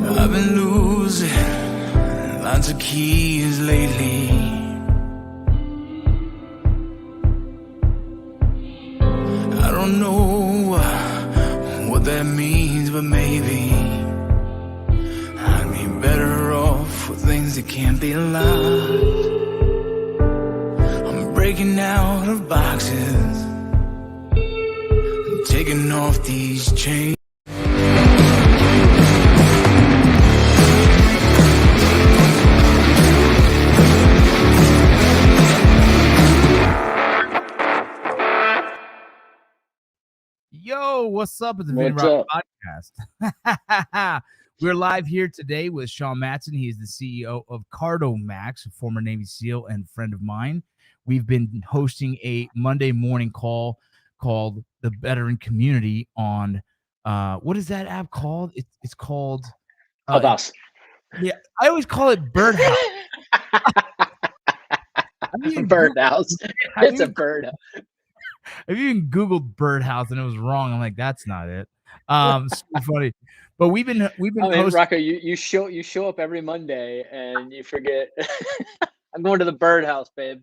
I've been losing lots of keys lately. I don't know what that means, but maybe I'd be better off with things that can't be locked. I'm breaking out of boxes, I'm taking off these chains. Yo, what's up? It's the What's Venti up? Podcast. We're live here today with Sean Matson. He is the CEO of Max, a former Navy SEAL and friend of mine. We've been hosting a Monday morning call called the Veteran Community on what is that app called? It's called Clubhouse. Yeah, I always call it Birdhouse. Birdhouse. It's a bird. I've even Googled Birdhouse and it was wrong. I'm like, that's not it. So funny. But we've been I mean, hosting. Rocco, you show up every Monday and you forget. I'm going to the birdhouse, babe.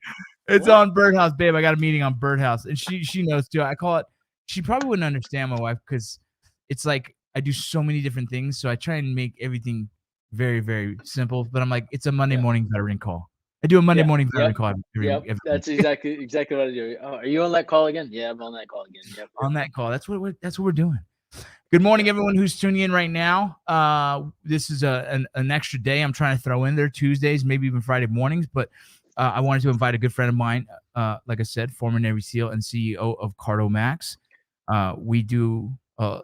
It's on Birdhouse, babe. I got a meeting on Birdhouse, and she knows too. I call it. She probably wouldn't understand my wife because it's like I do so many different things, so I try and make everything very, very simple. But I'm like, it's a Monday morning veteran call. I do a Monday morning veteran call. Yep, that's exactly what I do. Oh, are you on that call again? Yeah, I'm on that call again. Yep. On that call. That's what we're doing. Good morning, everyone who's tuning in right now. This is an extra day I'm trying to throw in there, Tuesdays, maybe even Friday mornings. But I wanted to invite a good friend of mine, like I said, former Navy SEAL and CEO of Max. We do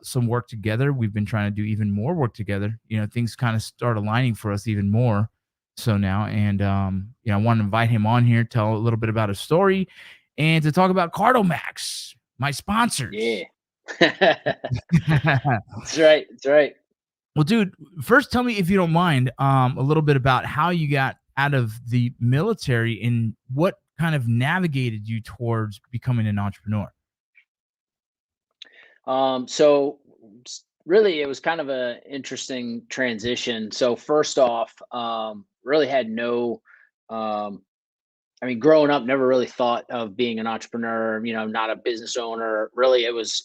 some work together. We've been trying to do even more work together. You know, things kind of start aligning for us even more so now. And, I want to invite him on here, tell a little bit about his story, and to talk about Max, my sponsors. Yeah. That's right. Well, dude, first tell me, if you don't mind, a little bit about how you got out of the military and what kind of navigated you towards becoming an entrepreneur. So really, it was kind of an interesting transition. So first off, really had no. I mean, growing up, never really thought of being an entrepreneur. You know, not a business owner. Really, it was.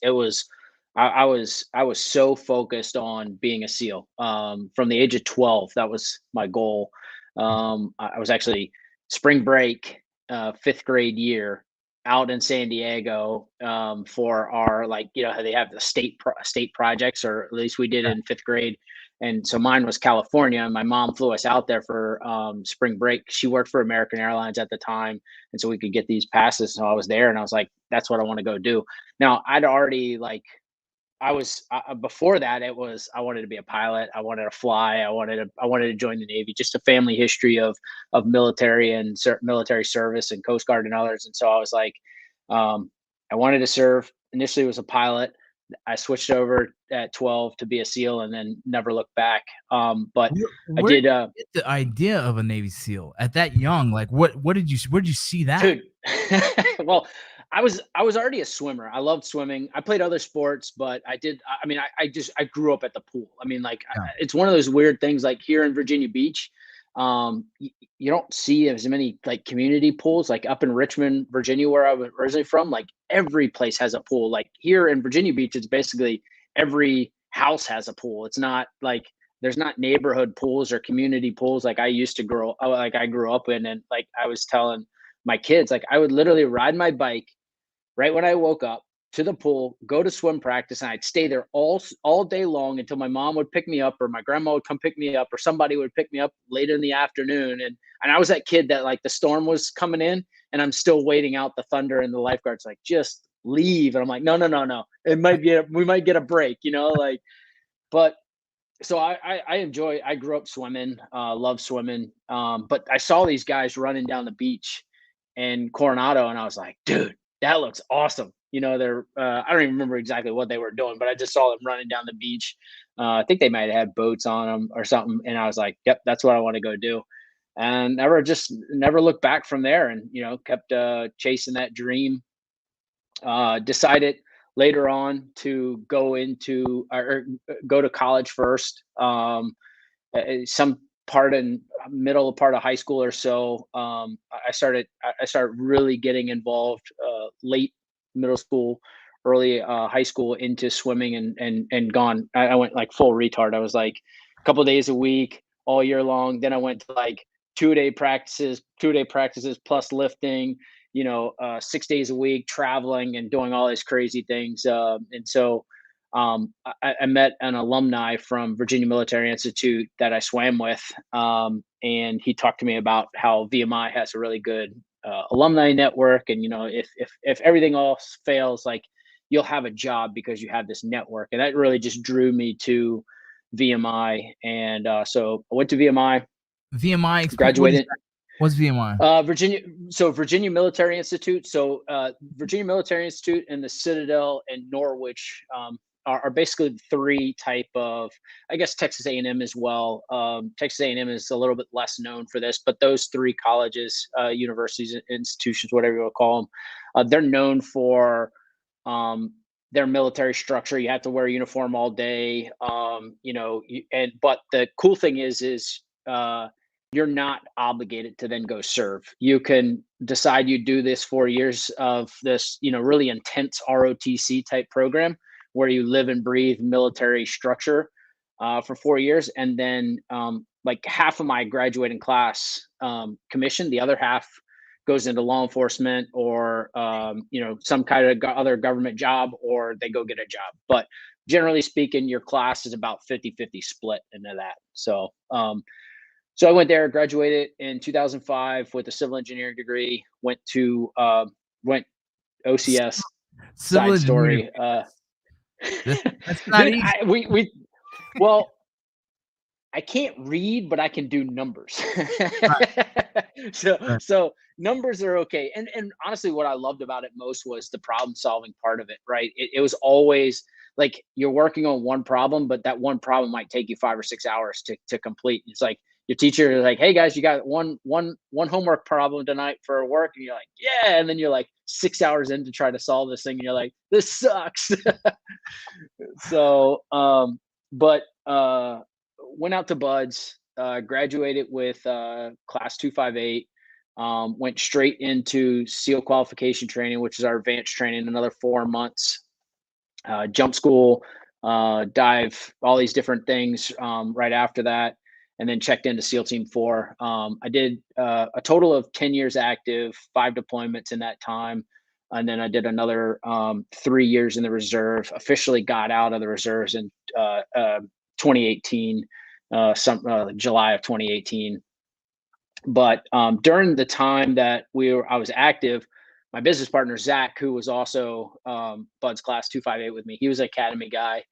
I was so focused on being a SEAL. From the age of 12, that was my goal. I was actually spring break, fifth grade year, out in San Diego for our, like, you know how they have the state projects, or at least we did in fifth grade. And so mine was California, and my mom flew us out there for spring break. She worked for American Airlines at the time, and so we could get these passes. So I was there, and I was like, "That's what I want to go do." Now I'd already like I was before that. It was I wanted to be a pilot. I wanted to fly. I wanted to join the Navy. Just a family history of military and military service and Coast Guard and others. And so I was like, I wanted to serve. Initially, was a pilot. I switched over at 12 to be a SEAL, and then never looked back. But Where I did. you get the idea of a Navy SEAL at that young? Like, where did you see that? Dude, well, I was already a swimmer. I loved swimming. I played other sports, but I grew up at the pool. I mean, like, Yeah. it's one of those weird things. Like here in Virginia Beach, you don't see as many like community pools. Like up in Richmond, Virginia, where I was originally from, like every place has a pool. Like here in Virginia Beach, it's basically every house has a pool. It's not like there's not neighborhood pools or community pools like I used to like I grew up in. And like I was telling my kids, like I would literally ride my bike right when I woke up to the pool, go to swim practice, and I'd stay there all day long until my mom would pick me up, or my grandma would come pick me up, or somebody would pick me up later in the afternoon. And I was that kid that, like, the storm was coming in and I'm still waiting out the thunder, and the lifeguard's like, just leave. And I'm like, no, no, no, no. We might get a break, like. But so I grew up swimming, love swimming. But I saw these guys running down the beach in Coronado, and I was like, dude, that looks awesome. They're I don't even remember exactly what they were doing, but I just saw them running down the beach. I think they might have had boats on them or something, and I was like, yep, that's what I want to go do. And never looked back from there, and kept chasing that dream. Decided later on to go to college first. some part in middle part of high school or so. I started really getting involved late middle school, early high school into swimming and gone. I went like full retard. I was like a couple days a week all year long. Then I went to like 2-day practices plus lifting, 6 days a week, traveling and doing all these crazy things. And so I met an alumni from Virginia Military Institute that I swam with, and he talked to me about how VMI has a really good alumni network, and if everything else fails, like you'll have a job because you have this network, and that really just drew me to VMI, and so I went to VMI, VMI, graduated. What's VMI? Virginia Military Institute. So Virginia Military Institute and the Citadel and Norwich are basically three type of, I guess Texas A&M as well. Texas A&M is a little bit less known for this, but those three colleges, universities, institutions, whatever you want to call them, they're known for their military structure. You have to wear a uniform all day, but the cool thing is you're not obligated to then go serve. You can decide you do this 4 years of this, really intense ROTC type program where you live and breathe military structure for 4 years. And then like half of my graduating class commissioned, the other half goes into law enforcement or, some kind of other government job, or they go get a job. But generally speaking, your class is about 50-50 split into that. So I went there, graduated in 2005 with a civil engineering degree, went OCS. Civil Side story. That's not Dude, easy. Well, I can't read, but I can do numbers. Right. So numbers are okay. And honestly, what I loved about it most was the problem solving part of it, right? It was always like you're working on one problem, but that one problem might take you 5 or 6 hours to complete. It's like your teacher is like, "Hey guys, you got one homework problem tonight for work," and you're like, "Yeah," and then you're like 6 hours in to try to solve this thing, and you're like, "This sucks." So, but went out to Buds, graduated with class 258, went straight into SEAL qualification training, which is our advanced training, another 4 months, jump school, dive, all these different things right after that, and then checked into SEAL Team 4. I did a total of 10 years active, 5 deployments in that time. And then I did another 3 years in the reserve, officially got out of the reserves in 2018, July of 2018. But during the time that I was active, my business partner, Zach, who was also Bud's class 258 with me, he was an academy guy.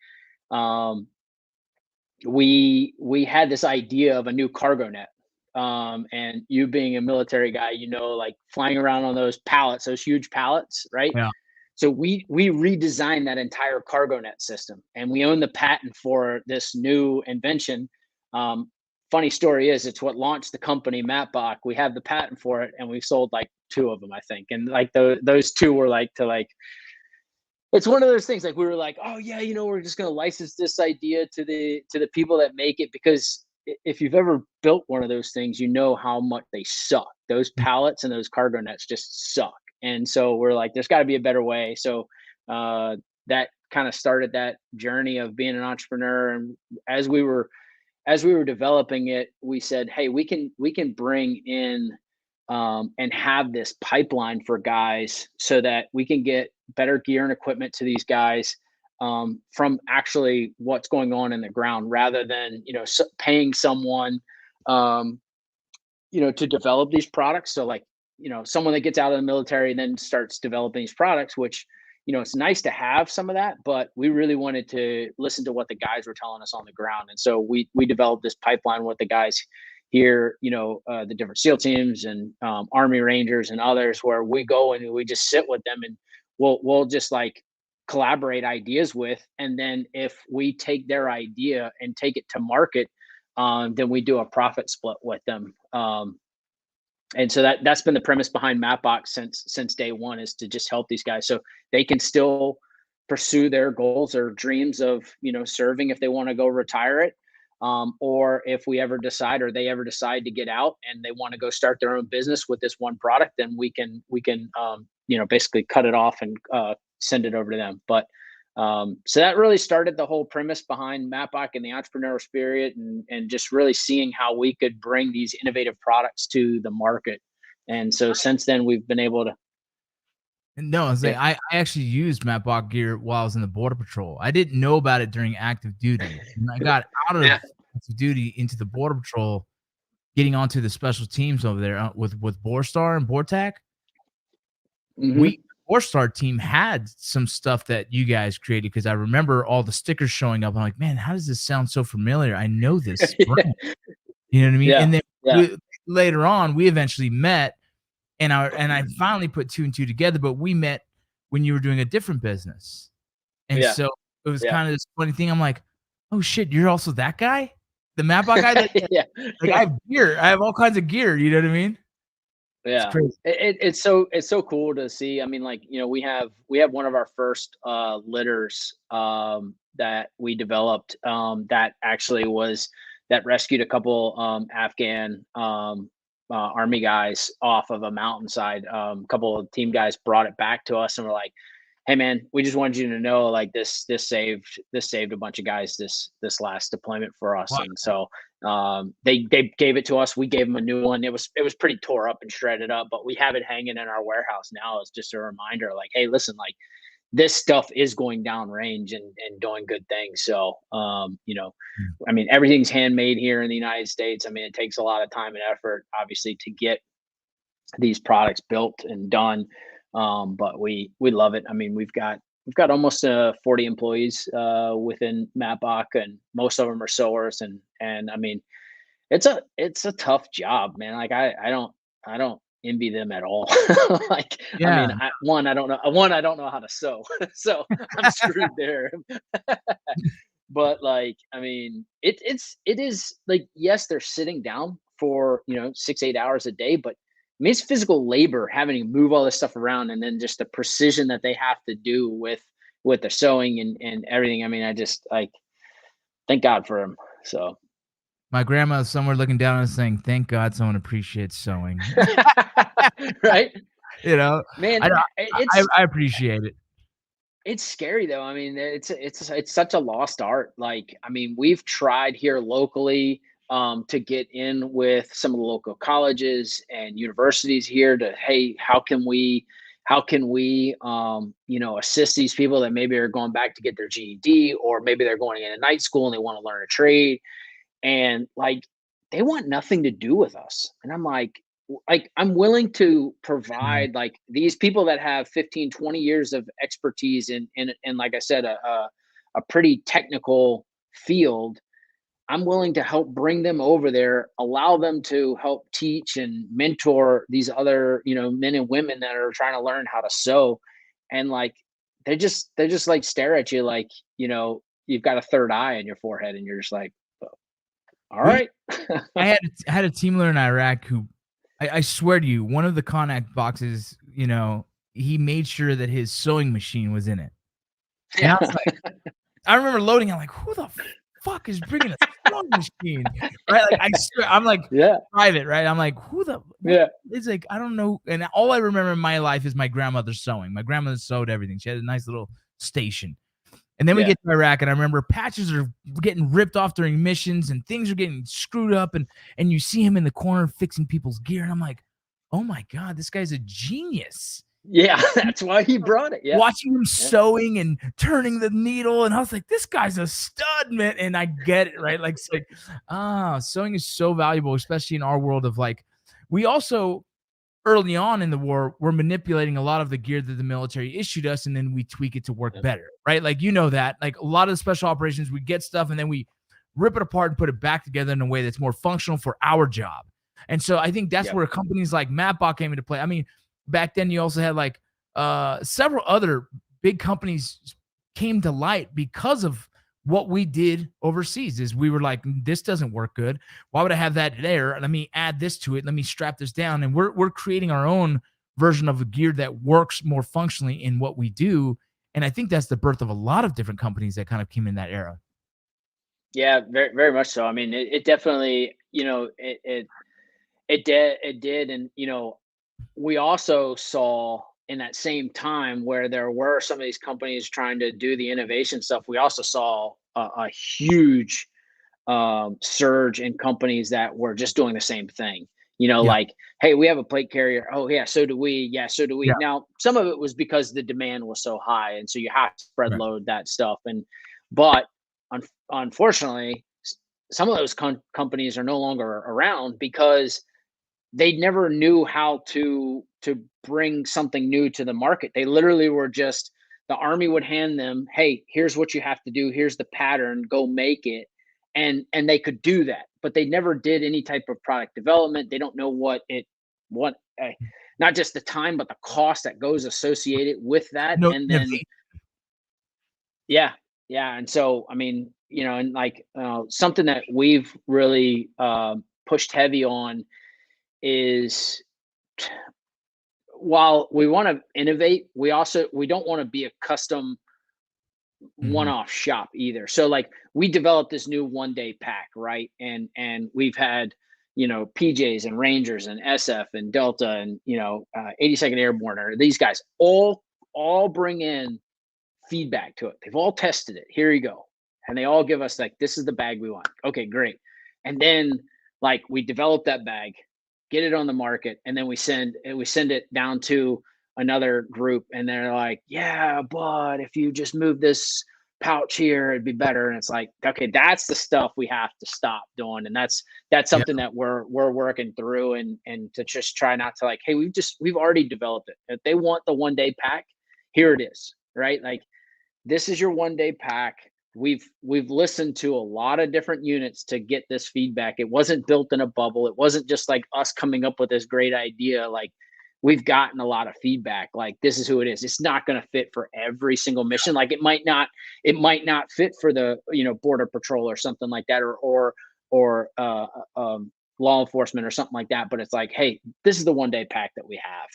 We had this idea of a new cargo net. And you being a military guy, like flying around on those pallets, those huge pallets, right? Yeah. So we redesigned that entire cargo net system, and we own the patent for this new invention. Funny story is, it's what launched the company Mapbach. We have the patent for it, and we sold like 2 of them, I think. And like those 2 were like it's one of those things, like we were like, oh yeah, we're just going to license this idea to the people that make it, because if you've ever built one of those things, how much they suck. Those pallets and those cargo nets just suck. And so we're like, there's got to be a better way. So that kind of started that journey of being an entrepreneur. And as we were developing it, we said, hey, we can bring in and have this pipeline for guys so that we can get better gear and equipment to these guys from actually what's going on in the ground, rather than paying someone to develop these products. So like someone that gets out of the military and then starts developing these products, which it's nice to have some of that, but we really wanted to listen to what the guys were telling us on the ground. And so we developed this pipeline with the guys here, the different SEAL teams and Army Rangers and others, where we go and we just sit with them, and we'll just like collaborate ideas with. And then if we take their idea and take it to market, then we do a profit split with them. And so that's been the premise behind Mapbox since day one, is to just help these guys so they can still pursue their goals or dreams of serving if they want to go retire it, or if we ever decide, or they ever decide to get out and they want to go start their own business with this one product, then we can basically cut it off and send it over to them. But so that really started the whole premise behind Mapbach and the entrepreneurial spirit, and just really seeing how we could bring these innovative products to the market. And so since then, we've been able to. No, I actually used Mapbach gear while I was in the Border Patrol. I didn't know about it during active duty. When I got out of active duty into the Border Patrol, getting onto the special teams over there with Borstar and Bortac, Borstar team had some stuff that you guys created, because I remember all the stickers showing up. I'm like, man, how does this sound so familiar? I know this brand. You know what I mean? Yeah, and then later on, we eventually met. And I finally put two and two together, but we met when you were doing a different business. And so it was kind of this funny thing. I'm like, oh shit, you're also that guy? The Mapbach guy? Like I have gear. I have all kinds of gear. You know what I mean? Yeah. It's so cool to see. I mean, like, we have one of our first litters that we developed that actually that rescued a couple Afghan Army guys off of a mountainside. A couple of team guys brought it back to us and were like, hey man, we just wanted you to know, like, this saved a bunch of guys this last deployment for us. Wow. And so they gave it to us. We gave them a new one. It was pretty tore up and shredded up, but we have it hanging in our warehouse now as just a reminder, like, hey, listen, like, this stuff is going downrange and doing good things. So, I mean, everything's handmade here in the United States. I mean, it takes a lot of time and effort, obviously, to get these products built and done. But we love it. I mean, we've got almost 40 employees within Mapbach, and most of them are sewers. And I mean, it's a tough job, man. Like I don't envy them at all. Like, I mean, I don't know how to sew, so I'm screwed there. But like, I mean, it is like, yes, they're sitting down for 6-8 hours a day, but I mean, it's physical labor having to move all this stuff around, and then just the precision that they have to do with the sewing and everything. I mean, I just, like, thank God for them. So my grandma's somewhere looking down and saying, thank God someone appreciates sewing. Right? Man, I appreciate it. It's scary though. I mean, it's such a lost art. Like, I mean, we've tried here locally to get in with some of the local colleges and universities here to, hey, how can we assist these people that maybe are going back to get their GED, or maybe they're going into night school and they want to learn a trade. And like, they want nothing to do with us. And I'm like, I'm willing to provide, like, these people that have 15-20 years of expertise in like I said, a pretty technical field. I'm willing to help bring them over there, allow them to help teach and mentor these other, men and women that are trying to learn how to sew. And like, they just like stare at you like, you've got a third eye in your forehead, and you're just like, all right. I had a team leader in Iraq who, I swear to you, one of the Connacht boxes, he made sure that his sewing machine was in it. And I was like, I remember loading. I'm like, who the fuck is bringing a sewing machine? Right? Like, I swear, I'm like, private, right? I'm like, who the? It's like, I don't know. And all I remember in my life is my grandmother sewing. My grandmother sewed everything. She had a nice little station. And then we get to Iraq, and I remember patches are getting ripped off during missions, and things are getting screwed up, and you see him in the corner fixing people's gear, and I'm like, oh my God, this guy's a genius. Yeah, that's why he brought it. Yeah. Watching him sewing and turning the needle, and I was like, this guy's a stud, man. And I get it, right? Like, it's like, sewing is so valuable, especially in our world of, like, we also, early on in the war, we're manipulating a lot of the gear that the military issued us, and then we tweak it to work better, right? Like, that, like, a lot of the special operations, we get stuff and then we rip it apart and put it back together in a way that's more functional for our job. And so I think that's where companies like Mapbach came into play. I mean, back then you also had like several other big companies came to light because of what we did overseas. Is we were like, this doesn't work good. Why would I have that there? Let me add this to it. Let me strap this down. And we're creating our own version of a gear that works more functionally in what we do. And I think that's the birth of a lot of different companies that kind of came in that era. Yeah, very, very much so. I mean, it definitely, it did. And, we also saw in that same time where there were some of these companies trying to do the innovation stuff, we also saw a huge surge in companies that were just doing the same thing. Yeah. Like, hey, we have a plate carrier. Oh, yeah, so do we. Yeah, so do we. Yeah. Now, some of it was because the demand was so high, and so you have to spread Right. load that stuff. But unfortunately, some of those companies are no longer around because they never knew how to bring something new to the market. They literally were just, the army would hand them, hey, here's what you have to do, here's the pattern, go make it. And they could do that, but they never did any type of product development. They don't know what not just the time but the cost that goes associated with that. No And then innovation. yeah, yeah. And so I mean, and like something that we've really pushed heavy on is, while we want to innovate, we don't want to be a custom Mhm. one-off shop either. So like we developed this new one-day pack, right? And we've had, PJs and Rangers and SF and Delta and 82nd Airborne, or these guys all bring in feedback to it. They've all tested it. Here you go. And they all give us like, this is the bag we want. Okay, great. And then like we develop that bag, get it on the market, and then we send it down to another group, and they're like, yeah, but if you just move this pouch here, it'd be better. And it's like, okay, that's the stuff we have to stop doing. And that's Yeah. something that we're working through, and to just try not to, like, hey, we've already developed it. If they want the one-day pack, here it is, right? Like, this is your one-day pack. We've listened to a lot of different units to get this feedback. It wasn't built in a bubble. It wasn't just like us coming up with this great idea. Like, we've gotten a lot of feedback. Like, this is who it is. It's not going to fit for every single mission. Like, it might not fit for the border patrol or something like that, or law enforcement or something like that. But it's like, hey, this is the one-day pack that we have.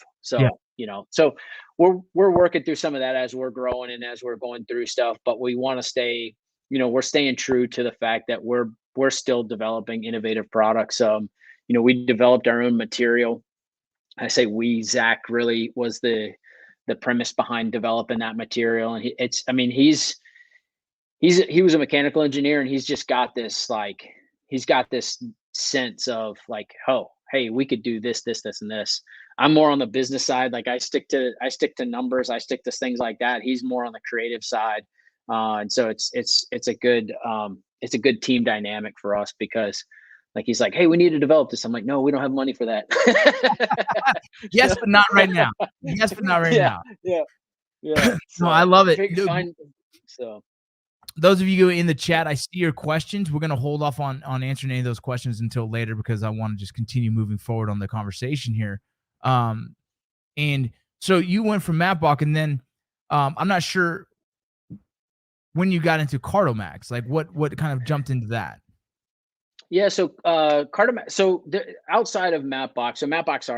Yeah. So we're working through some of that as we're growing and as we're going through stuff. But we want to stay, we're staying true to the fact that we're still developing innovative products. We developed our own material. I say we, Zach really was the premise behind developing that material. And he was a mechanical engineer, and he's got this sense of like, oh, hey, we could do this and this. I'm more on the business side. Like, I stick to numbers, I stick to things like that. He's more on the creative side. And so it's a good team dynamic for us, because like, he's like, hey, we need to develop this. I'm like, no, we don't have money for that. Yes, So but not right now. Yes, but not right yeah, now. yeah, yeah. No, I So love it. find so Those of you in the chat, I see your questions. We're going to hold off on answering any of those questions until later, because I want to just continue moving forward on the conversation here. And so you went from Mapbox, and then I'm not sure when you got into Cardomax. Like, what kind of jumped into that? Yeah, so outside of Mapbox, so Mapbox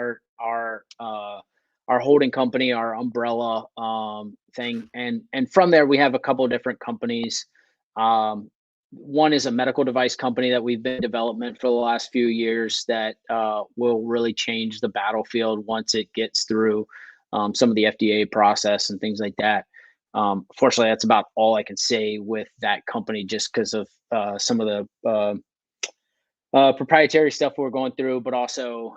our holding company, our umbrella thing, and from there we have a couple of different companies. One is a medical device company that we've been in development for the last few years that will really change the battlefield once it gets through some of the FDA process and things like that. Fortunately, that's about all I can say with that company, just because of some of the proprietary stuff we're going through, but also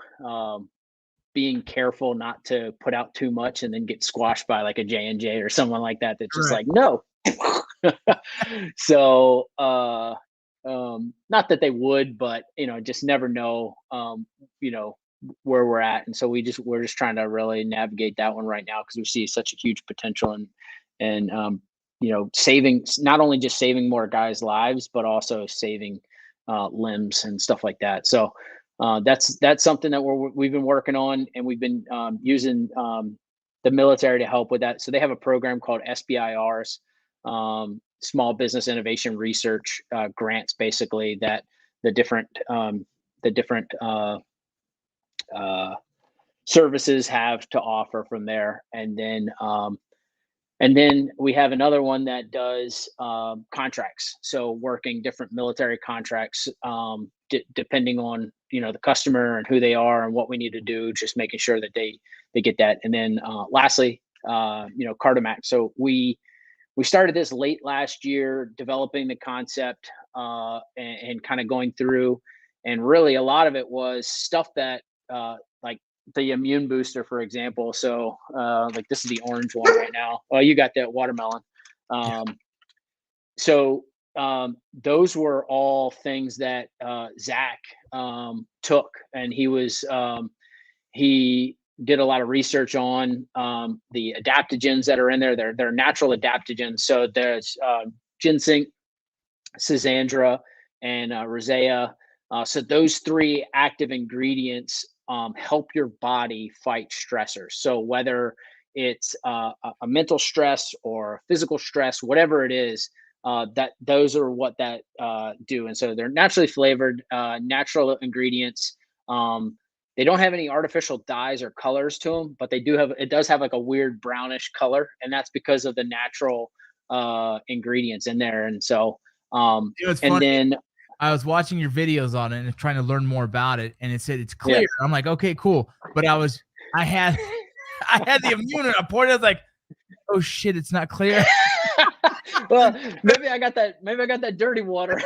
being careful not to put out too much and then get squashed by like a J&J or someone like that that's just Right. like, no. So not that they would, but just never know you know where we're at. And so we're just trying to really navigate that one right now, because we see such a huge potential and saving, not only just saving more guys' lives, but also saving limbs and stuff like that. So that's something that we've been working on, and we've been using the military to help with that. So they have a program called SBIRs, Small Business Innovation Research grants, basically, that the different services have to offer from there. And then And then we have another one that does contracts. So working different military contracts, depending on, the customer and who they are and what we need to do, just making sure that they get that. And then lastly, Cardomax. So we started this late last year, developing the concept and kind of going through. And really a lot of it was stuff that like the immune booster, for example. So like this is the orange one right now. Oh, you got that watermelon. So those were all things that Zach took, and he did a lot of research on the adaptogens that are in there. They're natural adaptogens. So there's ginseng, schisandra, and rosea. So those three active ingredients help your body fight stressors. So whether it's a mental stress or physical stress, whatever it is, that those are what that do. And so they're naturally flavored, natural ingredients. They don't have any artificial dyes or colors to them, but it does have like a weird brownish color, and that's because of the natural ingredients in there. And so It's and funny. then I was watching your videos on it and trying to learn more about it, and it said it's clear. Yeah. I'm like, okay, cool. But I had the immune, and I poured it. I was like, oh shit, it's not clear. Well, maybe I got that dirty water.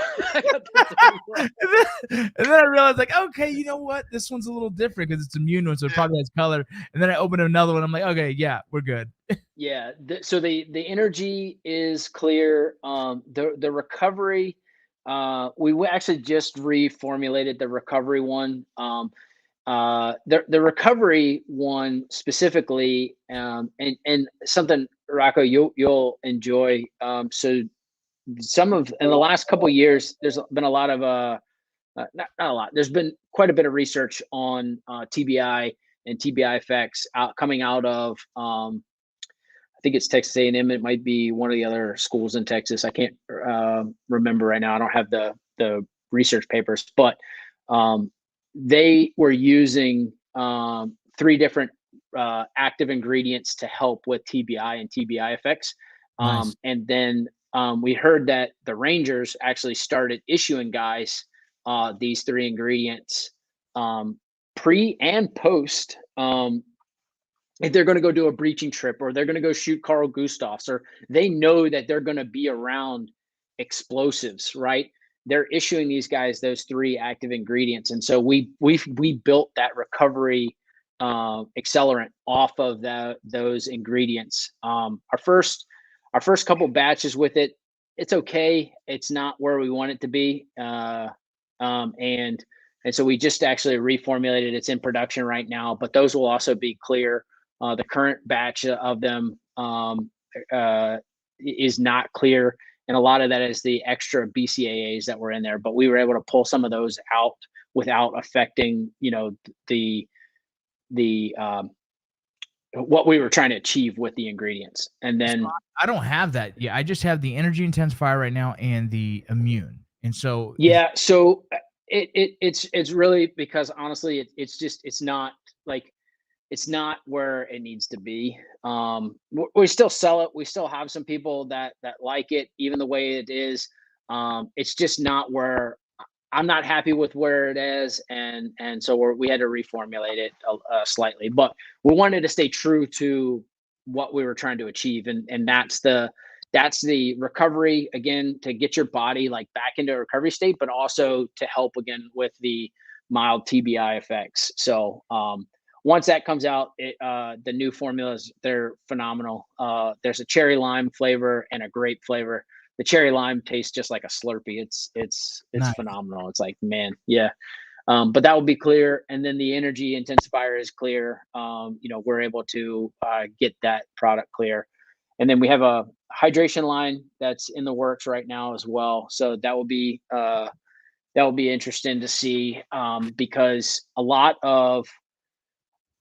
And then I realized, like, okay, you know what? This one's a little different because it's immune one, so it probably has color. And then I opened another one. I'm like, okay, yeah, we're good. Yeah. So the energy is clear. The recovery, we actually just reformulated the recovery one. The recovery one specifically, and something, Rocco, you'll enjoy. So in the last couple of years, there's been a lot of not a lot. There's been quite a bit of research on TBI and TBI effects coming out of I think it's Texas A&M. It might be one of the other schools in Texas. I can't remember right now. I don't have the research papers, but they were using 3 different active ingredients to help with TBI and TBI effects. Nice. And then we heard that the Rangers actually started issuing guys these 3 ingredients pre and post. If they're going to go do a breaching trip, or they're going to go shoot Carl Gustafs, or they know that they're going to be around explosives, right? They're issuing these guys those 3 active ingredients. And so we built that recovery accelerant off of those ingredients. Our first couple batches with it, it's okay. It's not where we want it to be. And so we just actually reformulated. It's in production right now, but those will also be clear. The current batch of them is not clear, and a lot of that is the extra BCAAs that were in there. But we were able to pull some of those out without affecting, the what we were trying to achieve with the ingredients. And then So I don't have that. Yeah, I just have the energy intensifier right now and the immune. And so yeah, so it's really because honestly, it's not like. It's not where it needs to be. We still sell it. We still have some people that like it, even the way it is. It's just not where I'm not happy with where it is, and so we had to reformulate it slightly. But we wanted to stay true to what we were trying to achieve, and that's the recovery, again, to get your body like back into a recovery state, but also to help again with the mild TBI effects. So once that comes out, the new formulas, they're phenomenal. There's a cherry lime flavor and a grape flavor. The cherry lime tastes just like a Slurpee. It's Nice. phenomenal. It's like, man, yeah. But that will be clear. And then the energy intensifier is clear. We're able to get that product clear. And then we have a hydration line that's in the works right now as well. So that will be interesting to see, because a lot of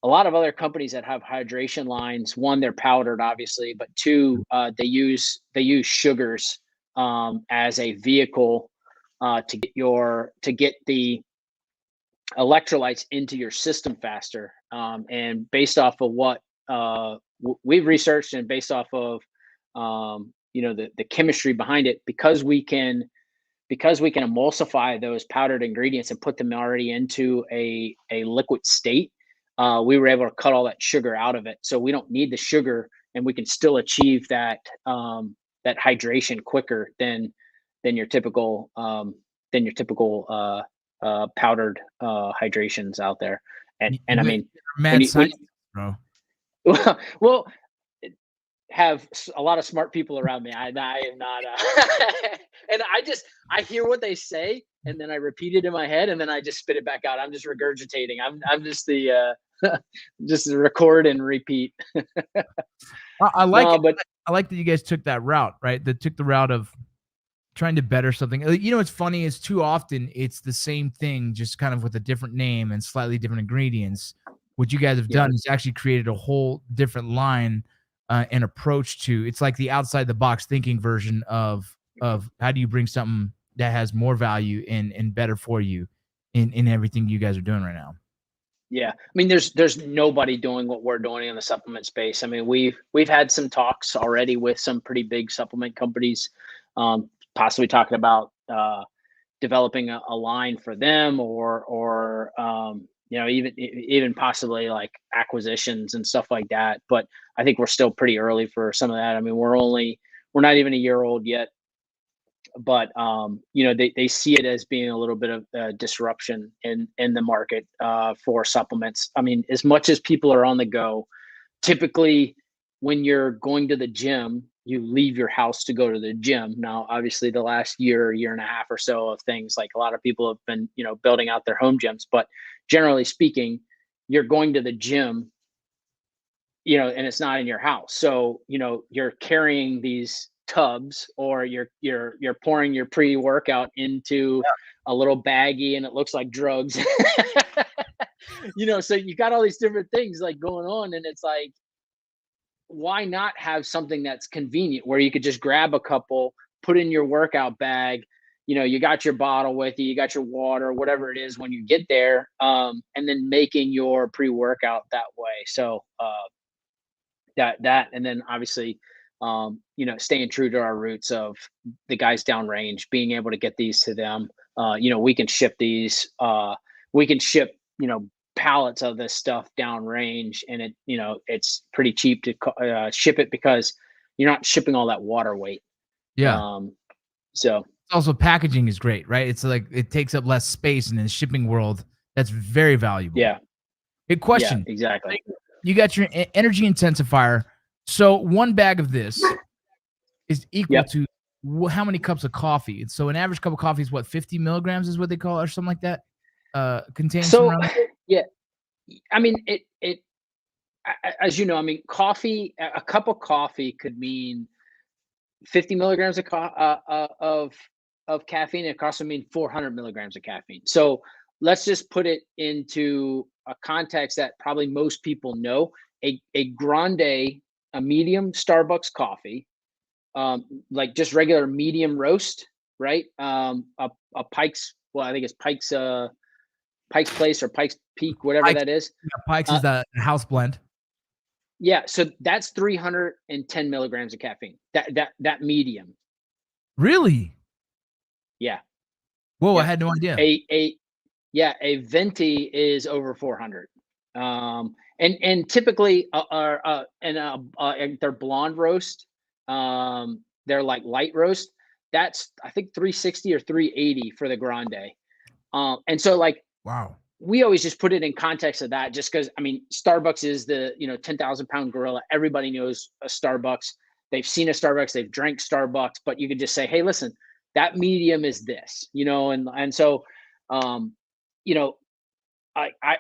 other companies that have hydration lines, one, they're powdered, obviously, but 2, they use sugars as a vehicle to get the electrolytes into your system faster. And based off of what we've researched, and based off of the chemistry behind it, because we can emulsify those powdered ingredients and put them already into a liquid state. We were able to cut all that sugar out of it, so we don't need the sugar, and we can still achieve that hydration quicker than your typical powdered hydrations out there. And I mean, mad you, science, bro. well, have a lot of smart people around me. I am not, and I hear what they say, and then I repeat it in my head, and then I just spit it back out. I'm just regurgitating. I'm just the just record and repeat. I like No, it. but I like that you guys took that route, right? That took the route of trying to better something. You know what's funny is too often it's the same thing, just kind of with a different name and slightly different ingredients. What you guys have done is actually created a whole different line and approach to. It's like the outside the box thinking version of how do you bring something that has more value and better for you in everything you guys are doing right now. Yeah, I mean, there's nobody doing what we're doing in the supplement space. I mean, we've had some talks already with some pretty big supplement companies, possibly talking about developing a line for them, or even possibly like acquisitions and stuff like that. But I think we're still pretty early for some of that. I mean, we're not even a year old yet. But they see it as being a little bit of disruption in the market for supplements. I mean, as much as people are on the go, typically when you're going to the gym, you leave your house to go to the gym. Now, obviously, the last year and a half or so of things, like a lot of people have been building out their home gyms, but generally speaking, you're going to the gym, and it's not in your house. So you're carrying these tubs, or you're pouring your pre-workout into a little baggie, and it looks like drugs. So you got all these different things like going on, and it's like, why not have something that's convenient where you could just grab a couple, put in your workout bag, you got your bottle with you got your water, whatever it is when you get there, and then making your pre-workout that way. So that and then obviously staying true to our roots of the guys downrange, being able to get these to them. We can ship these, pallets of this stuff downrange, and it's pretty cheap to ship it, because you're not shipping all that water weight. So also packaging is great, right? It's like it takes up less space, and in the shipping world, that's very valuable. Yeah. Good question. Yeah, exactly. You got your energy intensifier. So one bag of this is equal to how many cups of coffee? So an average cup of coffee is what, 50 milligrams is what they call it, or something like that? Contains. So yeah, I mean it as you know, I mean, coffee, a cup of coffee could mean 50 milligrams of caffeine. It could also mean 400 milligrams of caffeine. So let's just put it into a context that probably most people know. A grande, a medium Starbucks coffee, like just regular medium roast, right? A Pike's, well, I think it's Pike's Place or Pike's Peak, whatever that is. Yeah, Pike's is the house blend. Yeah, so that's 310 milligrams of caffeine. That medium. Really? Yeah. Whoa, yeah. I had no idea. A Venti is over 400. And typically their blonde roast, they're like light roast, that's I think 360 or 380 for the grande. And so like, wow, we always just put it in context of that, just because, I mean, Starbucks is the 10,000 pound gorilla. Everybody knows a Starbucks. They've seen a Starbucks, they've drank Starbucks, but you could just say, hey, listen, that medium is this, and so I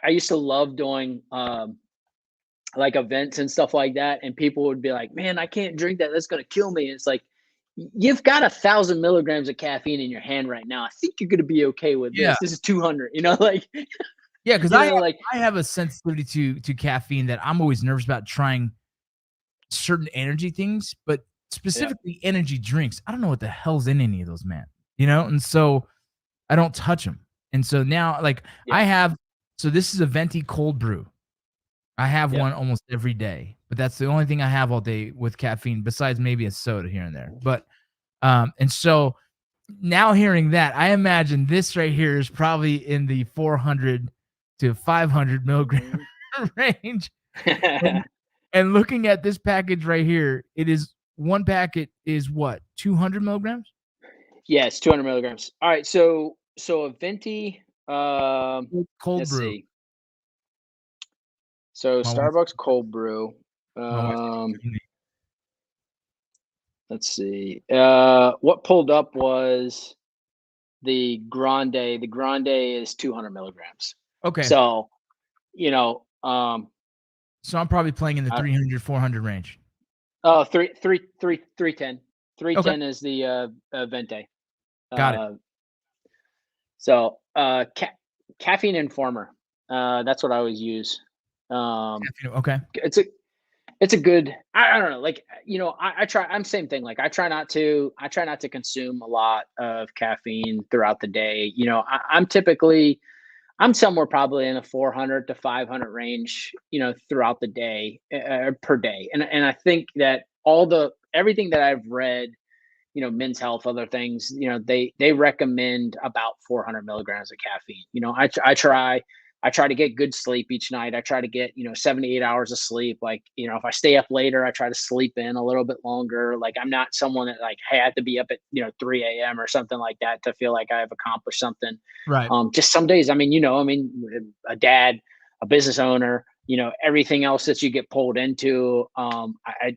used to love doing like events and stuff like that, and people would be like, man, I can't drink that, that's gonna kill me. And it's like, you've got 1,000 milligrams of caffeine in your hand right now. I think you're gonna be okay with this. This is 200, like yeah, because I have a sensitivity to caffeine that I'm always nervous about trying certain energy things, but specifically energy drinks. I don't know what the hell's in any of those, man. And so I don't touch them. And so now, I have, so this is a Venti cold brew. I have one almost every day, but that's the only thing I have all day with caffeine, besides maybe a soda here and there. But and so now hearing that, I imagine this right here is probably in the 400 to 500 milligram range. And looking at this package right here, it is one packet is what, 200 milligrams? Yes, 200 milligrams. All right, so a Venti, Cold let's brew. see. So My wife, Starbucks cold brew. my wife Let's see. What pulled up was the Grande. The Grande is 200 milligrams. Okay. So, So I'm probably playing in the 300, 400 range. Oh, 310. 310 Okay. is the Venti. Got it. So caffeine informer. That's what I always use. Okay. It's a good, I don't know, like, I try, I'm same thing. Like I try not to consume a lot of caffeine throughout the day. I'm somewhere probably in the 400 to 500 range, throughout the day, per day. And I think that everything that I've read, Men's Health, other things, they recommend about 400 milligrams of caffeine. I try to get good sleep each night. I try to get, 7 to 8 hours of sleep. Like, if I stay up later, I try to sleep in a little bit longer. Like, I'm not someone that like, hey, I have to be up at, 3 a.m. or something like that to feel like I've accomplished something. Right. Just some days, a dad, a business owner, everything else that you get pulled into. I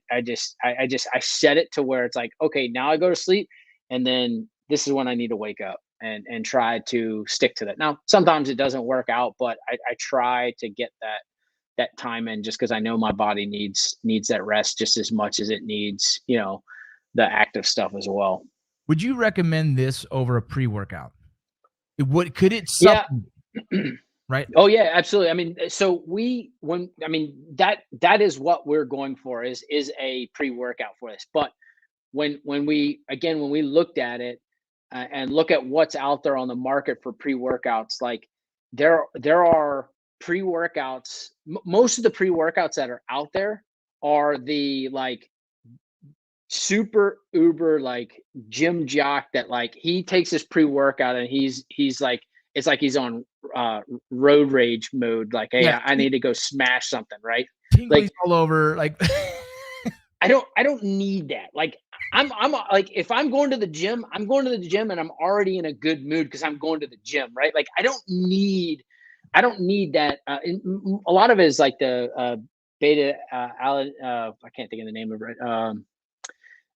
set it to where it's like, okay, now I go to sleep, and then this is when I need to wake up and try to stick to that. Now, sometimes it doesn't work out, but I try to get that time in, just because I know my body needs that rest just as much as it needs, the active stuff as well. Would you recommend this over a pre-workout? Could it supplement? Yeah. Right? Oh yeah, absolutely. I mean, so that is what we're going for is a pre-workout for this. But when we looked at it, and look at what's out there on the market for pre-workouts, like there are pre-workouts. Most of the pre-workouts that are out there are the like super uber like gym jock that like he takes his pre-workout and he's like, it's like he's on road rage mode, like, hey, Yeah. I need to go smash something, right? Tinglies Like all over, like I don't need that. Like I'm like, if I'm going to the gym, I'm going to the gym and I'm already in a good mood because I'm going to the gym, right? Like I don't need that. A lot of it is like the beta I can't think of the name of it.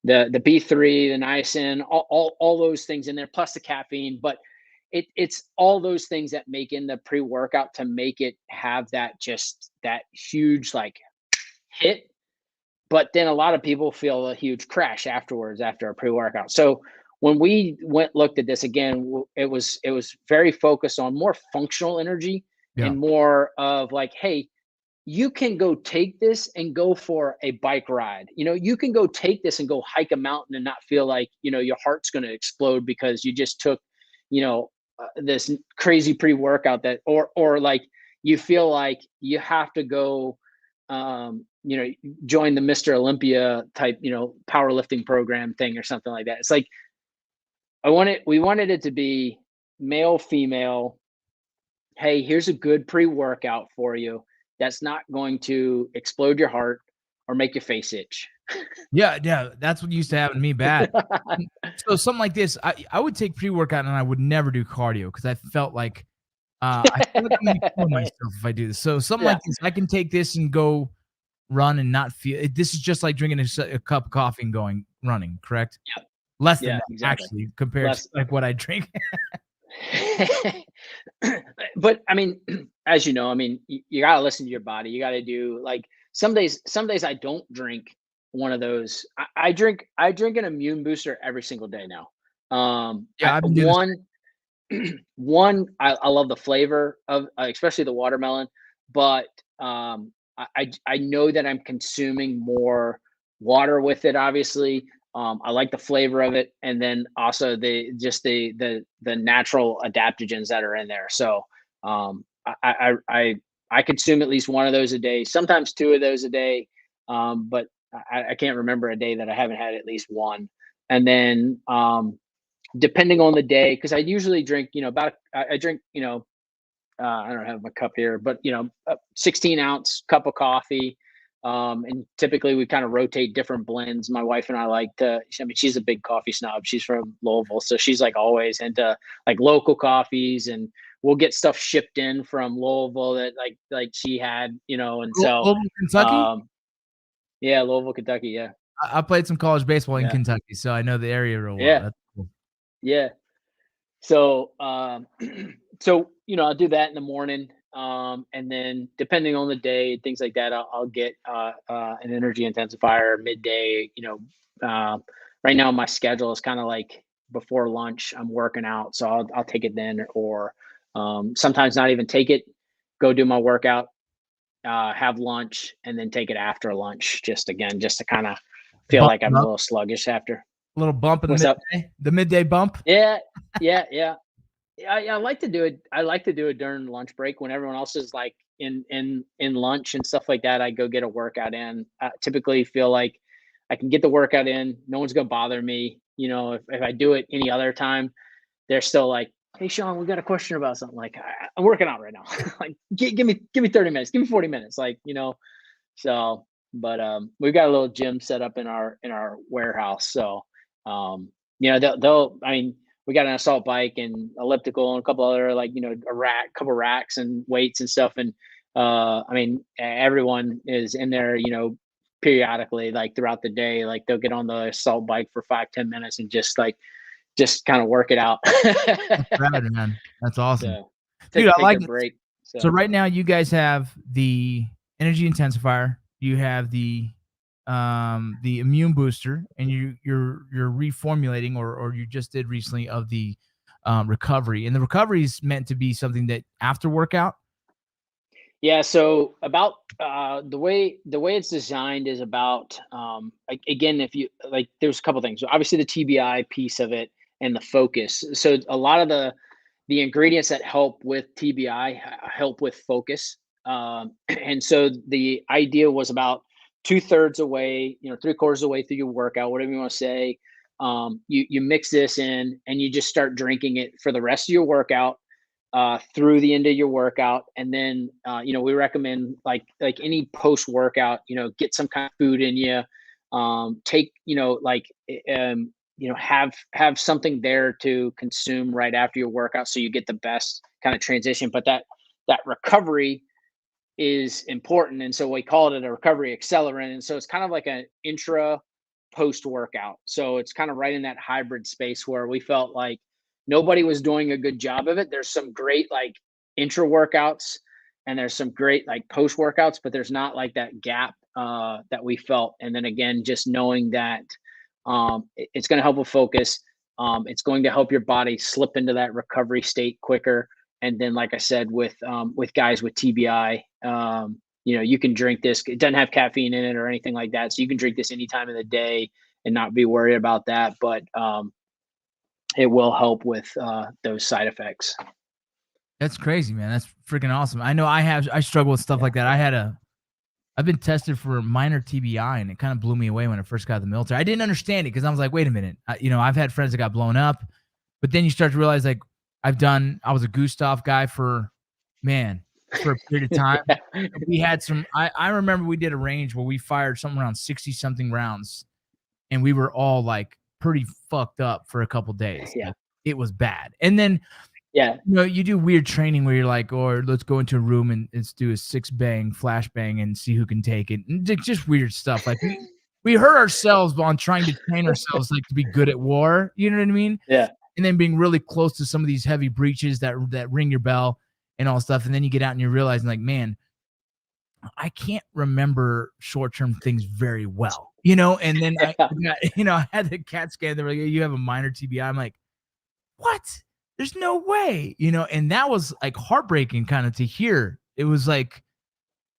The B3, the niacin, all those things in there, plus the caffeine. But it's all those things that make in the pre-workout to make it have that huge like hit. But then a lot of people feel a huge crash afterwards after a pre-workout. So when we looked at this again, it was very focused on more functional energy. Yeah. And more of like, hey, you can go take this and go for a bike ride. You can go take this and go hike a mountain and not feel like, your heart's going to explode because you just took, this crazy pre-workout that, or like you feel like you have to go, join the Mr. Olympia type, powerlifting program thing or something like that. It's like, we wanted it to be male, female. Hey, here's a good pre-workout for you that's not going to explode your heart or make your face itch. Yeah, that's what used to happen to me bad. So something like this, I would take pre-workout and I would never do cardio because I felt like I'm gonna kill myself if I do this. So something like this, I can take this and go run and not feel it. This is just like drinking a cup of coffee and going running, correct? Yep. Less than that, exactly. actually, compared to like what I drink. But I mean, as you know, I mean, you gotta listen to your body. You gotta do like some days I don't drink one of those. I drink an immune booster every single day now. Yeah, I've been doing one, I love the flavor of especially the watermelon, but I know that I'm consuming more water with it, obviously. I like the flavor of it, and then also the natural adaptogens that are in there. So I consume at least one of those a day, sometimes two of those a day. But I can't remember a day that I haven't had at least one. And then depending on the day, because I usually drink, I drink, I don't have my cup here, but a 16-ounce cup of coffee. And typically we kind of rotate different blends. My wife and I like to, I mean, she's a big coffee snob. She's from Louisville. So she's like always into like local coffees, and we'll get stuff shipped in from Louisville that like she had, and so, Louisville, Kentucky. Yeah, Louisville, Kentucky. Yeah. I played some college baseball in Yeah. Kentucky, so I know the area real well. Yeah. That's cool. Yeah. So, so I'll do that in the morning, and then depending on the day, things like that, I'll get an energy intensifier midday. Right now my schedule is kind of like before lunch, I'm working out, so I'll take it then, or sometimes not even take it, go do my workout, have lunch, and then take it after lunch, just to kind of feel Bump like I'm up. a little sluggish after. A little bump in What's the up? midday. The midday bump. Yeah, yeah, yeah. I like to do it. I like to do it during lunch break when everyone else is like in lunch and stuff like that. I go get a workout in. I typically feel like I can get the workout in. No one's gonna bother me. If I do it any other time, they're still like, "Hey, Sean, we got a question about something." Like, I'm working out right now. Like, give me 30 minutes. Give me 40 minutes. Like, So, but we've got a little gym set up in our warehouse. So, they'll. I mean, we got an assault bike and elliptical and a couple other couple racks and weights and stuff. And I mean, everyone is in there, periodically, like throughout the day. Like they'll get on the assault bike for 5-10 minutes and just kind of work it out. That's rad, man. That's awesome. So, Dude, I take like a it. break. So right now you guys have the energy intensifier, you have the immune booster, and you're reformulating, or you just did recently, of the recovery. And the recovery is meant to be something that after workout. Yeah, so about the way it's designed is about again, if you like, there's a couple things. Obviously, the TBI piece of it and the focus. So a lot of the ingredients that help with TBI help with focus. And so the idea was about 2/3 away, 3/4 away through your workout, whatever you want to say. You mix this in and you just start drinking it for the rest of your workout, through the end of your workout. And then we recommend like any post workout, get some kind of food in you, take have something there to consume right after your workout, so you get the best kind of transition. But that recovery is important, and so we call it a recovery accelerant. And so it's kind of like an intra post workout, so it's kind of right in that hybrid space where we felt like nobody was doing a good job of it. There's some great like intra workouts, and there's some great like post workouts, but there's not like that gap that we felt. And then again, just knowing that it's going to help with focus, it's going to help your body slip into that recovery state quicker. And then, like I said, with guys with TBI, you can drink this. It doesn't have caffeine in it or anything like that, so you can drink this any time of the day and not be worried about that. But it will help with those side effects. That's crazy, man. That's freaking awesome. I know I struggle with stuff like that. I've been tested for minor TBI, and it kind of blew me away when I first got out of the military. I didn't understand it because I was like, wait a minute. I've had friends that got blown up, but then you start to realize, like, I was a Gustav guy for a period of time. We had some, I remember we did a range where we fired something around 60 something rounds, and we were all like pretty fucked up for a couple days. Yeah. Like, it was bad. And then, yeah, you do weird training where you're like, or let's go into a room and let's do a 6-bang flashbang and see who can take it. And just weird stuff. Like we hurt ourselves on trying to train ourselves like to be good at war. You know what I mean? Yeah. And then being really close to some of these heavy breaches that ring your bell and all stuff. And then you get out and you're realizing, like, man, I can't remember short-term things very well, and then I had the CAT scan. They were like, you have a minor TBI. I'm like, what? There's no way, and that was like heartbreaking kind of to hear. It was like,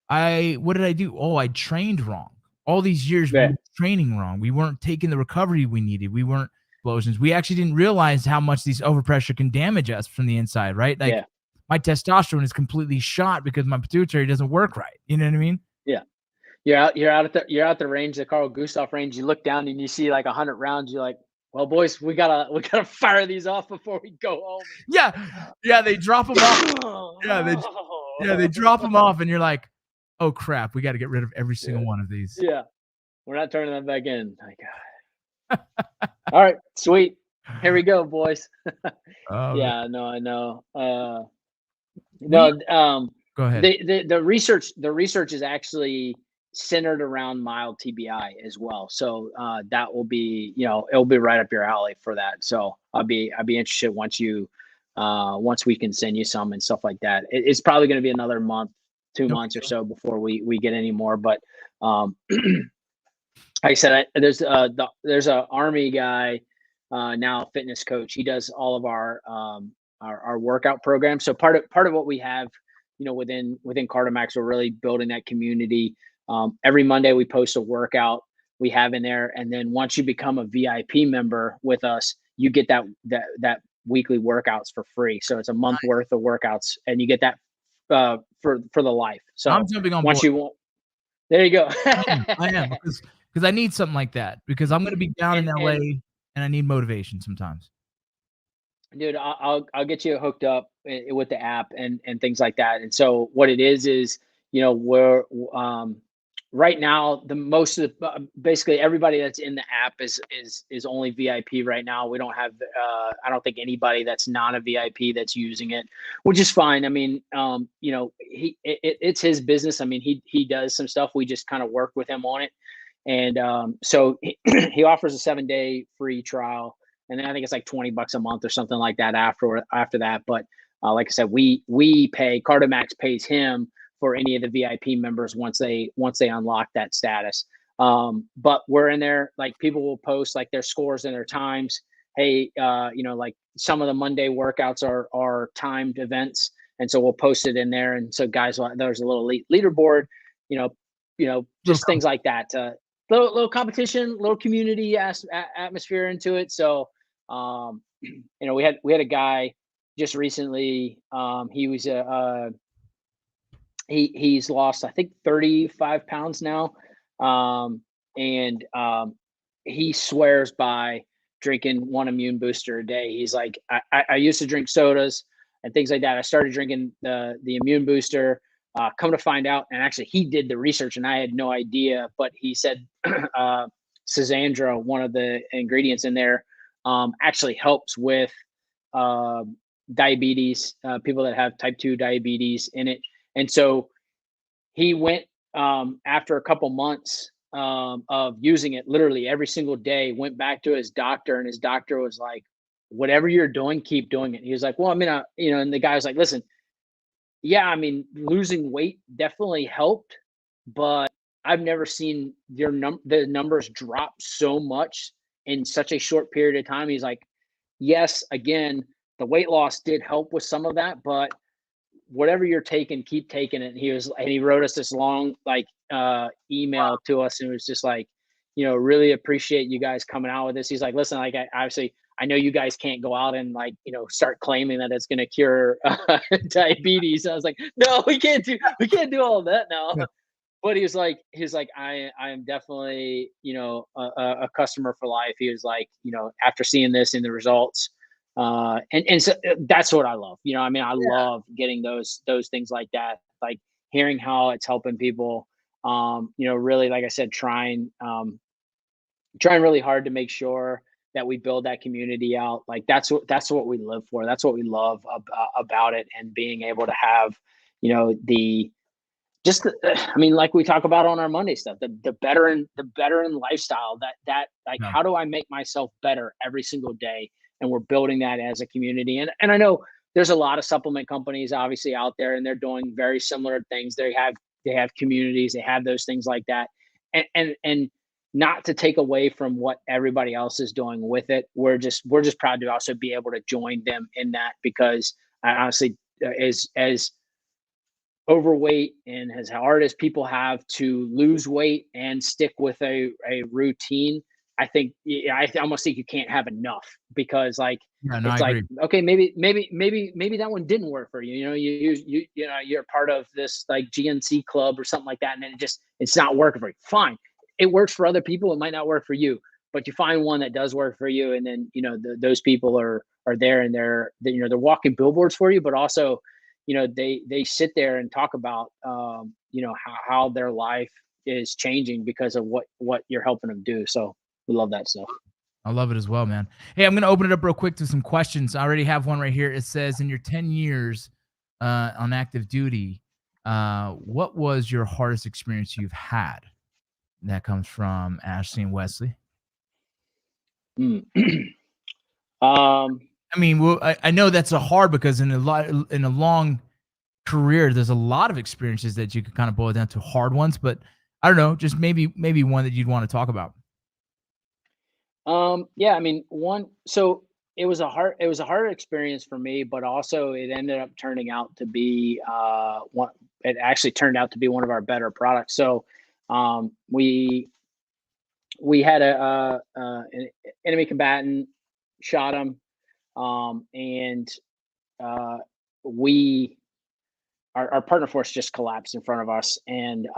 what did I do? Oh, I trained wrong. All these years we were training wrong. We weren't taking the recovery we needed. We weren't explosions. We actually didn't realize how much these overpressure can damage us from the inside, right? Like my testosterone is completely shot because my pituitary doesn't work right. You know what I mean? Yeah. you're out the range, the Carl Gustav range. You look down and you see like 100 rounds. You're like, well, boys, we gotta fire these off before we go home. Yeah, they drop them off. They drop them off, and you're like, oh crap, we got to get rid of every single one of these. Yeah, we're not turning them back in. Like, all right, sweet. Here we go, boys. Yeah, no, I know. No, Go ahead. the research is actually centered around mild TBI as well. So that will be, it'll be right up your alley for that. So I'll be interested once we can send you some and stuff like that. It's probably going to be another month, 2 months or so before we get any more. But like I said, there's a Army guy now, fitness coach. He does all of our workout program. So part of what we have, within Cardomax, we're really building that community. Every Monday we post a workout we have in there, and then once you become a VIP member with us, you get that weekly workouts for free. So it's a month worth of workouts, and you get that for the life. So I'm jumping on once board. you want, there you go. I am because I need something like that, because I'm going to be down in LA and I need motivation sometimes. Dude, I'll get you hooked up with the app and things like that. And so what it is, we're right now basically everybody that's in the app is only VIP right now. We don't have I don't think anybody that's not a VIP that's using it, which is fine. I mean, it's his business. I mean, he does some stuff. We just kind of work with him on it. And so he offers a 7-day free trial. And then I think it's like $20 a month or something like that after that. But like I said, we pay, Cardomax pays him for any of the VIP members once they unlock that status. But we're in there, like people will post like their scores and their times. Hey, like some of the Monday workouts are timed events. And so we'll post it in there. And so guys, there's a little leaderboard, just things like that. Little competition, little community atmosphere into it. So, we had a guy just recently. He was he's lost, I think, 35 pounds now, and he swears by drinking one immune booster a day. He's like, I used to drink sodas and things like that. I started drinking the immune booster. Come to find out, and actually he did the research and I had no idea, but he said Cassandra, one of the ingredients in there, actually helps with diabetes, people that have type 2 diabetes in it. And so he went, after a couple months of using it literally every single day, went back to his doctor, and his doctor was like, whatever you're doing, keep doing it. He was like, well, I mean, and the guy was like, listen, yeah, I mean, losing weight definitely helped, but I've never seen the numbers drop so much in such a short period of time. He's like, yes, again, the weight loss did help with some of that, but whatever you're taking, keep taking it. And he wrote us this long email to us, and it was just like, really appreciate you guys coming out with this. He's like, listen, like I know you guys can't go out and start claiming that it's going to cure diabetes. I was like, no, we can't do all of that now. Yeah. But he's like, I am definitely, a customer for life. He was like, after seeing this and the results, and so that's what I love. I mean, I love getting those things like that, like hearing how it's helping people. Really, like I said, trying really hard to make sure that we build that community out. Like that's what we live for. That's what we love about it, and being able to have, like we talk about on our Monday stuff, the better in lifestyle, that how do I make myself better every single day? And we're building that as a community. And I know there's a lot of supplement companies obviously out there, and they're doing very similar things. They have communities, they have those things like that. And not to take away from what everybody else is doing with it. We're just proud to also be able to join them in that, because I honestly, as overweight and as hard as people have to lose weight and stick with a routine, I think, yeah, I almost think you can't have enough, because like, Yeah, no, I it's like, agree. okay, maybe that one didn't work for you. You know, you know, you're part of this like GNC club or something like that, and then it's not working for you. Fine, it works for other people. It might not work for you, but you find one that does work for you, and then, you know, those people are there, and you know, they're walking billboards for you, but also, you know, they sit there and talk about, you know, how their life is changing because of what you're helping them do. So we love that stuff. I love it as well, man. Hey, I'm going to open it up real quick to some questions. I already have one right here. It says, in your 10 years on active duty, what was your hardest experience you've had? That comes from Ashley and Wesley. Mm. I mean, well, I know that's a hard, because in a long career, there's a lot of experiences that you could kind of boil down to hard ones, but I don't know, just maybe one that you'd want to talk about. Yeah, I mean, so it was a hard experience for me, but also it ended up turning out to be, it actually turned out to be one of our better products. So, we had an enemy combatant, shot him, and uh, we our partner force just collapsed in front of us, and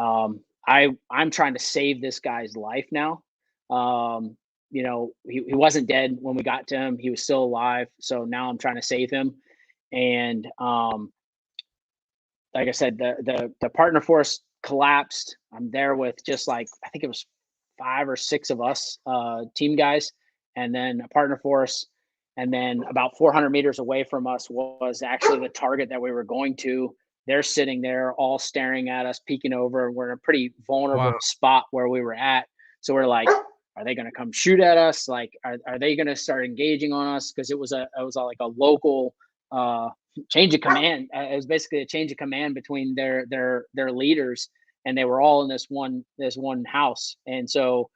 I'm trying to save this guy's life now. Um, you know, he wasn't dead when we got to him; he was still alive. So now I'm trying to save him, and like I said, the partner force collapsed. I'm there with just like, I think it was 5 or 6 of us, team guys, and then a partner force, and then about 400 meters away from us was actually the target that we were going to. They're sitting there, all staring at us, peeking over. We're in a pretty Wow. vulnerable spot where we were at. So we're like, are they going to come shoot at us? Like, are they going to start engaging on us? Because like a local, change of command. It was basically a change of command between their leaders, and they were all in this one house. And so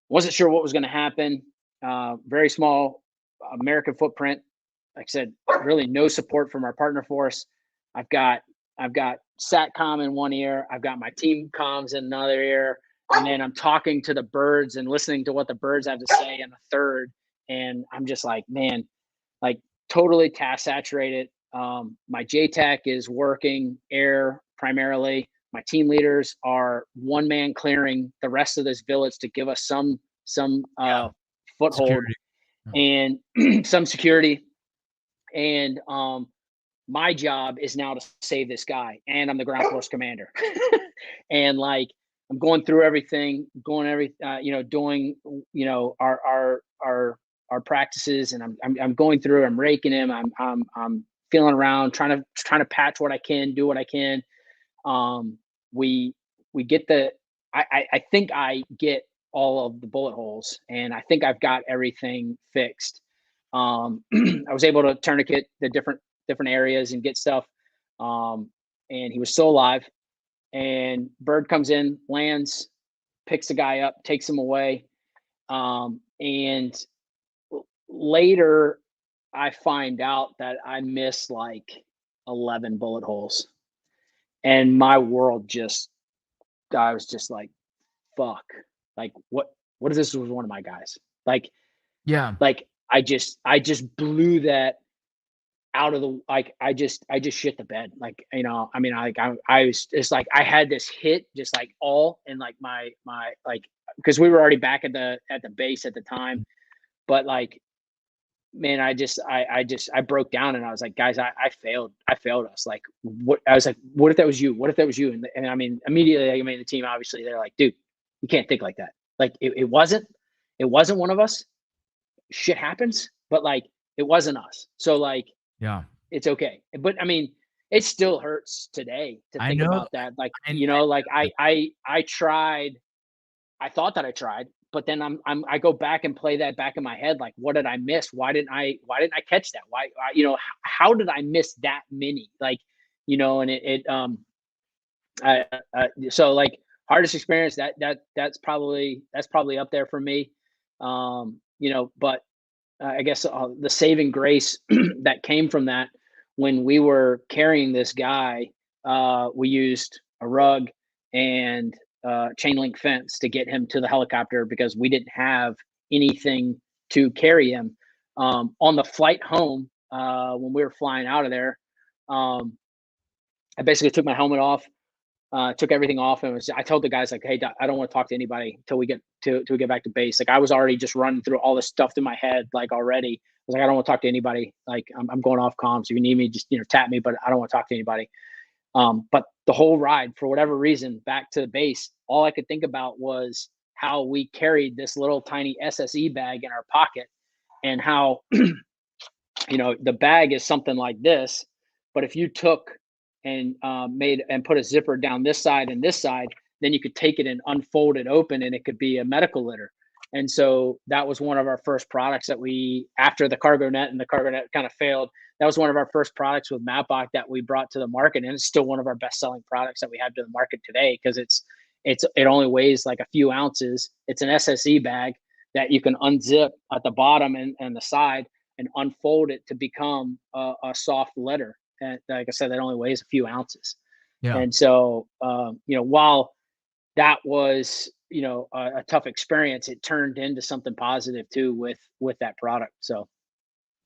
wasn't sure what was going to happen. Very small American footprint. Like I said, really no support from our partner force. I've got SATCOM in one ear. I've got my team comms in another ear, and then I'm talking to the birds and listening to what the birds have to say in a third. And I'm just like, man, like totally task saturated. My JTAC is working air primarily. My team leaders are one man clearing the rest of this village to give us some foothold Security. and some security. And my job is now to save this guy, and I'm the ground force commander. And like, I'm going through everything, you know, doing, you know, our practices, and I'm going through, I'm raking him, I'm feeling around, trying to patch what I can, do what I can. We get I think I get all of the bullet holes, and I think I've got everything fixed. I was able to tourniquet the different areas and get stuff. And he was still alive. And bird comes in, lands, picks the guy up, takes him away. And later, I find out that I missed like 11 bullet holes, and my world just, I was just like, fuck, like what if this was one of my guys? Like, Yeah. I just blew that out of the, like, I just shit the bed. Like, you know, I mean, I was just like, I had this hit just like all in like my like, because we were already back at the base at the time. But like, man, I broke down, and I was like, guys, I failed us. Like, what, I was like, what if that was you? What if that was you? And I mean, immediately, I mean, the team, obviously, they're like, dude, you can't think like that. Like, it wasn't one of us. Shit happens, but like, it wasn't us. So like, Yeah. it's okay. But I mean, it still hurts today to I think know. about that. Like, And you know, like I tried, I thought that I tried, but then I go back and play that back in my head. Like, what did I miss? Why didn't I catch that? You know, how did I miss that many? Like, you know, and so like, hardest experience, that's probably up there for me. You know, but I guess the saving grace that came from that, when we were carrying this guy, we used a rug and chain link fence to get him to the helicopter because we didn't have anything to carry him. On the flight home, when we were flying out of there, I basically took my helmet off, took everything off, and I told the guys like, "Hey, I don't want to talk to anybody until we get back to base." Like I was already just running through all this stuff through my head, like already. I was like, "I don't want to talk to anybody. Like I'm going off comms. If you need me, just tap me, but I don't want to talk to anybody." But the whole ride, for whatever reason, back to the base, all I could think about was how we carried this little tiny SSE bag in our pocket, and how the bag is something like this, but if you took and made and put a zipper down this side and this side, then you could take it and unfold it open, and it could be a medical litter. And so that was one of our first products that we, after the cargo net and the cargo net kind of failed, that was one of our first products with Mapbach that we brought to the market, and it's still one of our best selling products that we have to the market today because it only weighs like a few ounces. It's an SSE bag that you can unzip at the bottom and the side and unfold it to become a soft litter. And like I said, that only weighs a few ounces. Yeah. And so, while that was, a tough experience, it turned into something positive too with that product. So.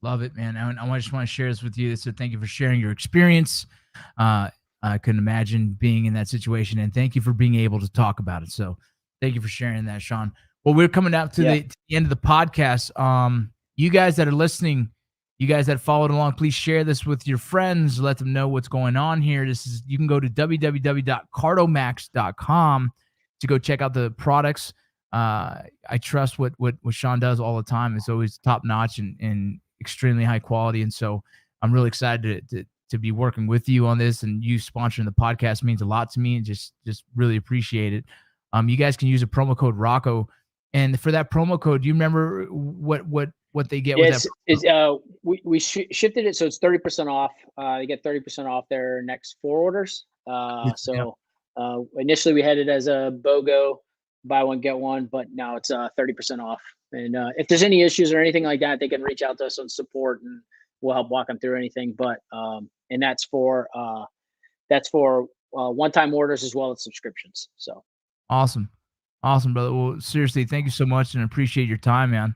Love it, man. I just want to share this with you. So thank you for sharing your experience. I couldn't imagine being in that situation, and thank you for being able to talk about it. So thank you for sharing that, Sean. Well, we're coming out to the end of the podcast. You guys that are listening, you guys that followed along, please share this with your friends. Let them know what's going on here. You can go to www.cardomax.com to go check out the products. I trust what Sean does all the time. It's always top notch and extremely high quality. And so I'm really excited to be working with you on this, and you sponsoring the podcast means a lot to me, and just really appreciate it. You guys can use a promo code Rocco, and for that promo code, do you remember what they get? We shifted it so it's 30% off. You get 30% off their next 4 orders. Initially we had it as a BOGO, buy one get one, but now it's 30% off. And if there's any issues or anything like that, they can reach out to us on support, and we'll help walk them through anything. But and that's for one-time orders as well as subscriptions. So awesome, brother. Well, seriously, thank you so much, and appreciate your time, man.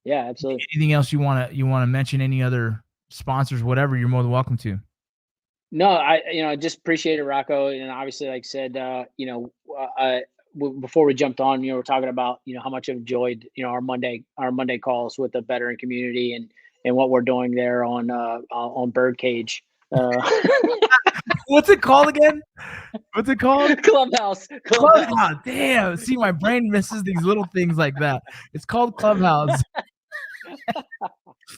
Yeah, absolutely. Anything else you want to mention? Any other sponsors, whatever? You're more than welcome to. No, I just appreciate it, Rocco. And obviously, like I said, before we jumped on, we're talking about, how much I've enjoyed, our Monday calls with the veteran community and what we're doing there on Birdcage. What's it called again? What's it called? Clubhouse. Damn. See, my brain misses these little things like that. It's called Clubhouse.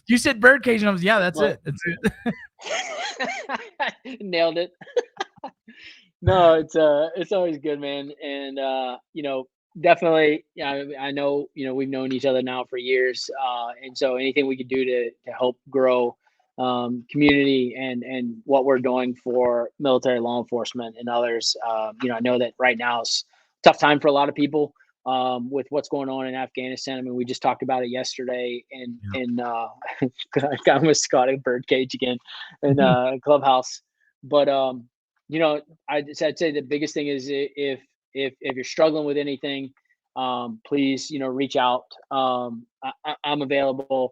You said Birdcage, and I was, that's it. That's it. Nailed it. No, it's always good, man. And definitely, I know, we've known each other now for years. And so anything we could do to help grow community and what we're doing for military law enforcement and others. I know that right now is a tough time for a lot of people with what's going on in Afghanistan. I mean, we just talked about it yesterday in I almost Scotty Birdcage again in Clubhouse. But I'd say the biggest thing is if you're struggling with anything, please, reach out. I'm available.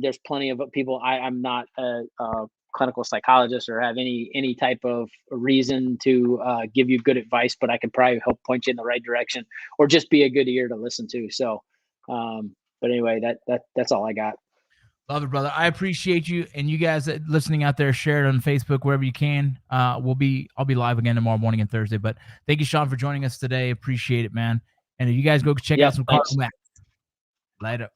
There's plenty of people. I'm not a clinical psychologist or have any type of reason to give you good advice, but I can probably help point you in the right direction or just be a good ear to listen to. So, but anyway, that's all I got. Love it, brother. I appreciate you, and you guys listening out there, share it on Facebook wherever you can. I'll be live again tomorrow morning and Thursday. But thank you, Sean, for joining us today. Appreciate it, man. And you guys go check out some Cardo Max. Later.